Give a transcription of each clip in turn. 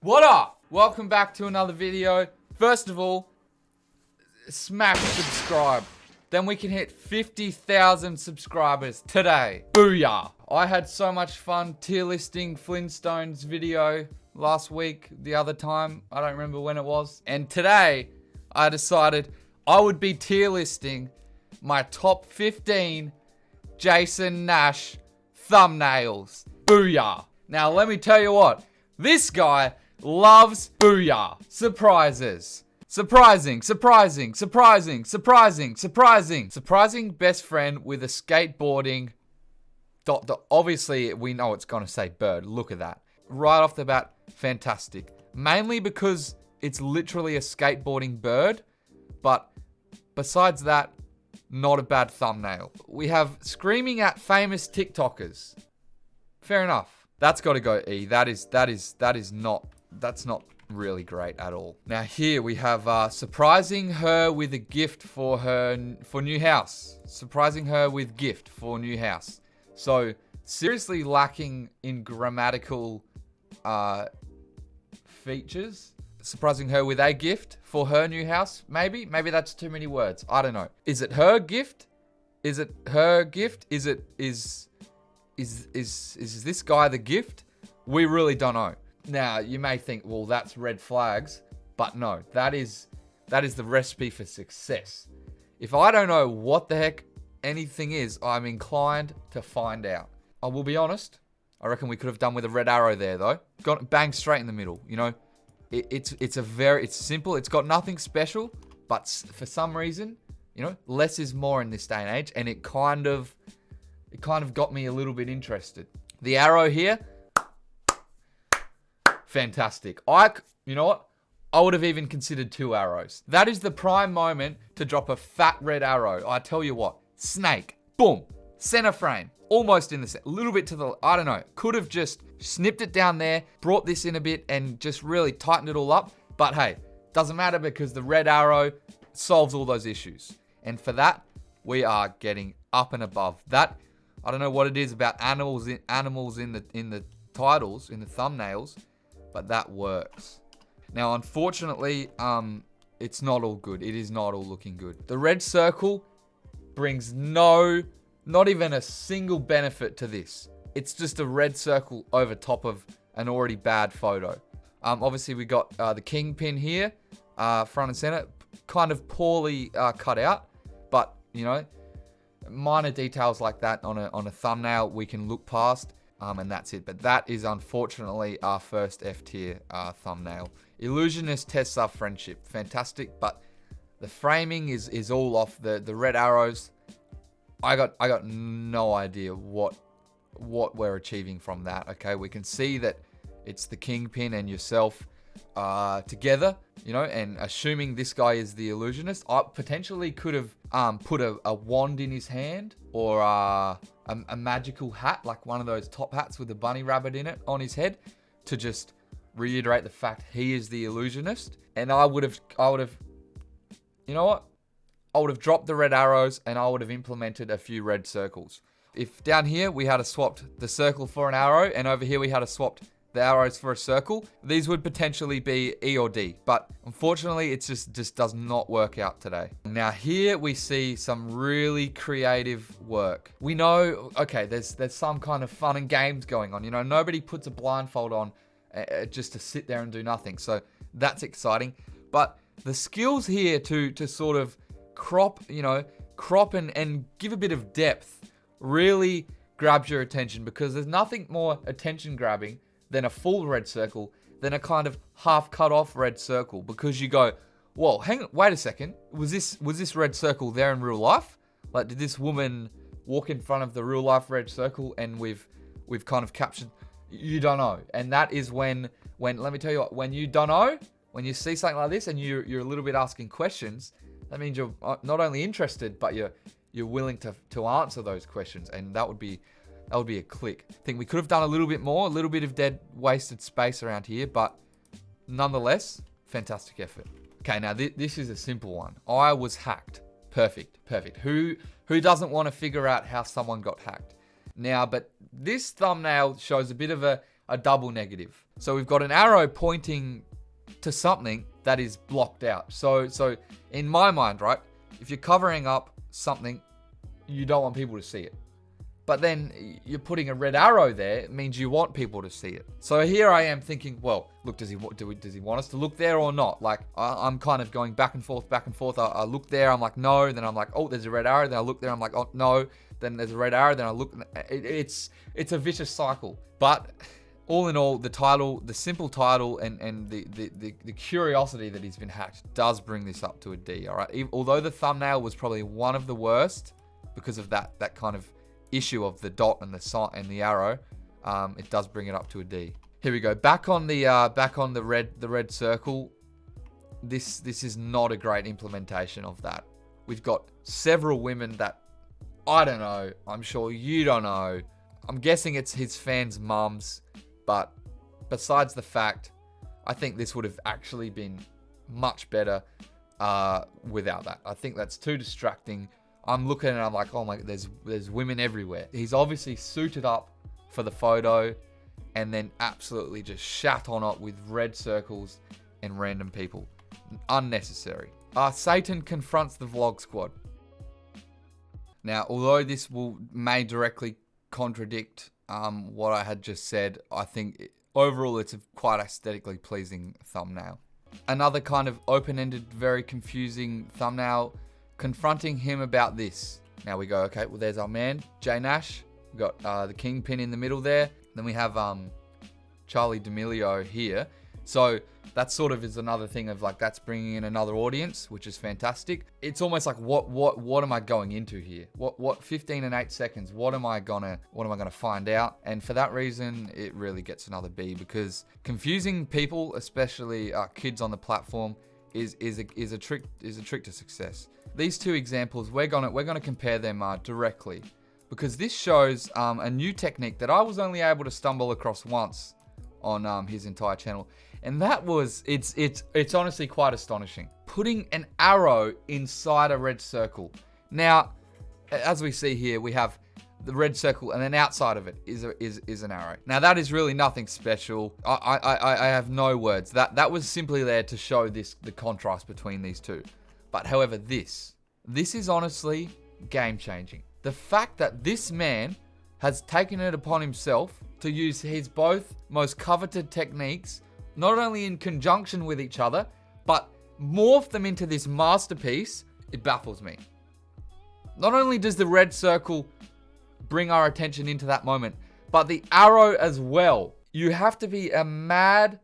What up? Welcome back to another video. First of all, smash subscribe. Then we can hit 50,000 subscribers today. Booyah! I had so much fun tier listing Flintstones video last week, the other time. I don't remember when it was. And today, I decided I would be tier listing my top 15 Jason Nash thumbnails. Booyah! Now, let me tell you what. This guy loves booyah. Surprises. Surprising best friend with a skateboarding ... Obviously, we know it's gonna say bird. Look at that. Right off the bat, fantastic. Mainly because it's literally a skateboarding bird. But besides that, not a bad thumbnail. We have screaming at famous TikTokers. Fair enough. That's got to go E. That's not really great at all. Now here we have surprising her with a gift for new house. Surprising her with gift for new house. So seriously lacking in grammatical features. Surprising her with a gift for her new house. Maybe that's too many words. I don't know. Is it her gift? Is it her gift? Is this guy the gift? We really don't know. Now, you may think, well, that's red flags. But no, that is the recipe for success. If I don't know what the heck anything is, I'm inclined to find out. I will be honest. I reckon we could have done with a red arrow there, though. Got bang straight in the middle, you know. It's simple. It's got nothing special. But for some reason, you know, less is more in this day and age. And it kind of got me a little bit interested. The arrow here, fantastic. You know what? I would have even considered 2 arrows. That is the prime moment to drop a fat red arrow. I tell you what, snake, boom, center frame, almost in the center, a little bit to the, I don't know, could have just snipped it down there, brought this in a bit and just really tightened it all up. But hey, doesn't matter because the red arrow solves all those issues. And for that, we are getting up and above that. I don't know what it is about animals in the titles, in the thumbnails, but that works. Now, unfortunately, it's not all good. It is not all looking good. The red circle brings not even a single benefit to this. It's just a red circle over top of an already bad photo. Obviously, we got the kingpin here, front and center, kind of poorly cut out, but you know, minor details like that on a thumbnail we can look past, and that's it. But that is unfortunately our first F tier thumbnail. Illusionist tests our friendship, fantastic, but the framing is all off. The red arrows, I got no idea what we're achieving from that. Okay, we can see that it's the kingpin and yourself together, you know, and assuming this guy is the illusionist, I potentially could have put a wand in his hand or a magical hat, like one of those top hats with a bunny rabbit in it on his head, to just reiterate the fact he is the illusionist. And I would have, you know what? I would have dropped the red arrows and I would have implemented a few red circles. If down here we had swapped the circle for an arrow and over here we had swapped the arrows for a circle, these would potentially be E or D, but unfortunately it just does not work out today. Now here we see some really creative work. We know, okay, there's some kind of fun and games going on. You know, nobody puts a blindfold on just to sit there and do nothing, so that's exciting. But the skills here to sort of crop and give a bit of depth really grabs your attention, because there's nothing more attention grabbing than a full red circle, than a kind of half cut off red circle, because you go, whoa, hang on, wait a second, was this red circle there in real life? Like, did this woman walk in front of the real life red circle and we've kind of captured? You don't know. And that is when let me tell you what, when you don't know, when you see something like this and you're a little bit asking questions, that means you're not only interested, but you're willing to answer those questions, and that would be a click. I think we could have done a little bit more, a little bit of dead wasted space around here, but nonetheless, fantastic effort. Okay, now this is a simple one. I was hacked. Perfect. Who doesn't want to figure out how someone got hacked? Now, but this thumbnail shows a bit of a a double negative. So we've got an arrow pointing to something that is blocked out. So in my mind, right, if you're covering up something, you don't want people to see it. But then you're putting a red arrow there, it means you want people to see it. So here I am thinking, well, look, does he want us to look there or not? Like, I'm kind of going back and forth. I look there, I'm like, no. Then I'm like, oh, there's a red arrow. Then I look there, I'm like, oh, no. Then there's a red arrow. Then I look. It's a vicious cycle. But all in all, the simple title and the curiosity that he's been hacked does bring this up to a D, all right? Although the thumbnail was probably one of the worst because of that kind of issue of the dot and the arrow, it does bring it up to a D. Here we go. Back on the red circle. This is not a great implementation of that. We've got several women that I don't know. I'm sure you don't know. I'm guessing it's his fans' mums, but besides the fact, I think this would have actually been much better without that. I think that's too distracting. I'm looking and I'm like, oh my, there's women everywhere. He's obviously suited up for the photo and then absolutely just shat on it with red circles and random people. Unnecessary. Satan confronts the vlog squad. Now, although this may directly contradict what I had just said, I think overall it's a quite aesthetically pleasing thumbnail. Another kind of open-ended, very confusing thumbnail confronting him about this. Now we go, okay, well there's our man, Nash. We've got the kingpin in the middle there. Then we have Charlie D'Amelio here. So that sort of is another thing of like, that's bringing in another audience, which is fantastic. It's almost like, what am I going into here? What 15 and 8 seconds, what am I gonna find out? And for that reason, it really gets another B, because confusing people, especially kids on the platform, is a trick to success. These two examples, we're gonna compare them directly, because this shows a new technique that I was only able to stumble across once on his entire channel, and that was it's honestly quite astonishing. Putting an arrow inside a red circle. Now, as we see here, we have the red circle, and then outside of it is an arrow. Now that is really nothing special. I have no words. That was simply there to show the contrast between these two. But however, this is honestly game changing. The fact that this man has taken it upon himself to use his both most coveted techniques, not only in conjunction with each other, but morph them into this masterpiece, it baffles me. Not only does the red circle bring our attention into that moment, but the arrow as well. You have to be a mad,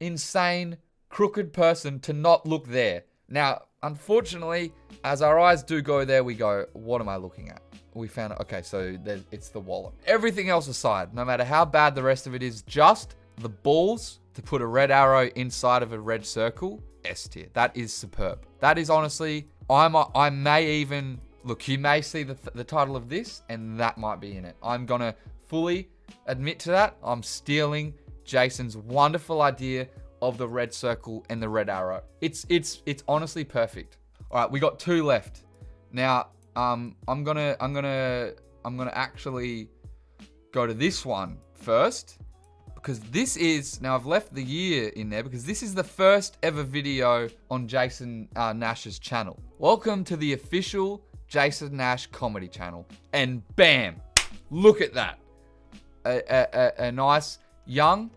insane, crooked person to not look there. Now, unfortunately, as our eyes do go there, we go, what am I looking at? We found, okay, so it's the wallet. Everything else aside, no matter how bad the rest of it is, just the balls to put a red arrow inside of a red circle, S tier. That is superb. That is honestly, I may even, look, you may see the title of this, and that might be in it. I'm gonna fully admit to that. I'm stealing Jason's wonderful idea of the red circle and the red arrow. It's honestly perfect. All right, we got two left. Now, I'm gonna actually go to this one first, because this is, now I've left the year in there because this is the first ever video on Jason Nash's channel. Welcome to the official Jason Nash comedy channel. And bam, look at that. A nice young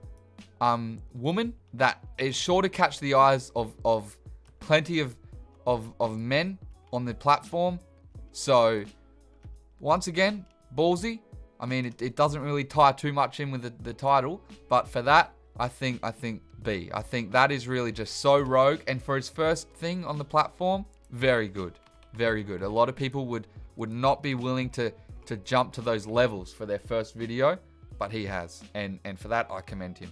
woman that is sure to catch the eyes of plenty of men on the platform. So once again, ballsy. I mean, it doesn't really tie too much in with the title, but for that, I think B. I think that is really just so rogue, and for his first thing on the platform, very good. Very good. A lot of people would not be willing to jump to those levels for their first video, but he has. And for that, I commend him.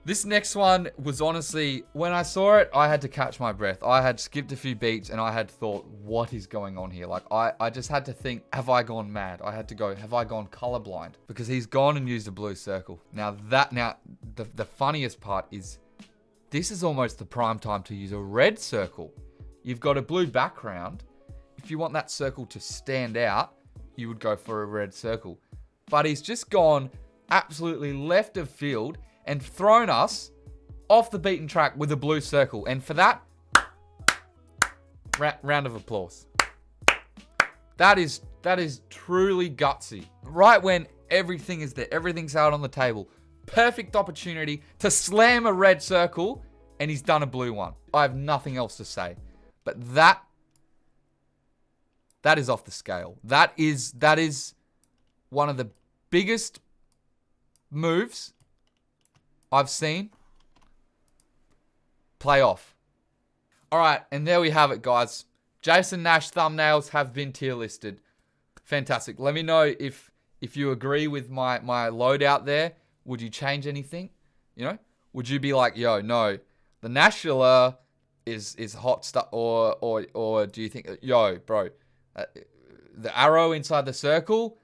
This next one was honestly, when I saw it, I had to catch my breath. I had skipped a few beats and I had thought, what is going on here? Like, I just had to think, have I gone mad? I had to go, have I gone colorblind? Because he's gone and used a blue circle. Now, the funniest part is, this is almost the prime time to use a red circle. You've got a blue background. If you want that circle to stand out, you would go for a red circle. But he's just gone absolutely left of field and thrown us off the beaten track with a blue circle. And for that, round of applause. That is truly gutsy. Right when everything is there, everything's out on the table. Perfect opportunity to slam a red circle, and he's done a blue one. I have nothing else to say. But that is off the scale. That is one of the biggest moves I've seen play off. All right, and there we have it, guys. Jason Nash thumbnails have been tier listed. Fantastic. Let me know if you agree with my loadout there. Would you change anything? You know, would you be like, yo, no, the Nashula is hot stuff, or do you think, yo, bro, the arrow inside the circle,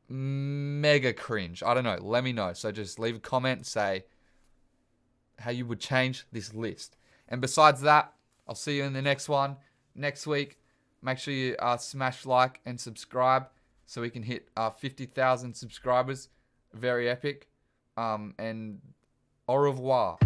mega cringe. I don't know. Let me know. So just leave a comment and say how you would change this list. And besides that, I'll see you in the next one next week. Make sure you smash like and subscribe so we can hit 50,000 subscribers. Very epic. And au revoir.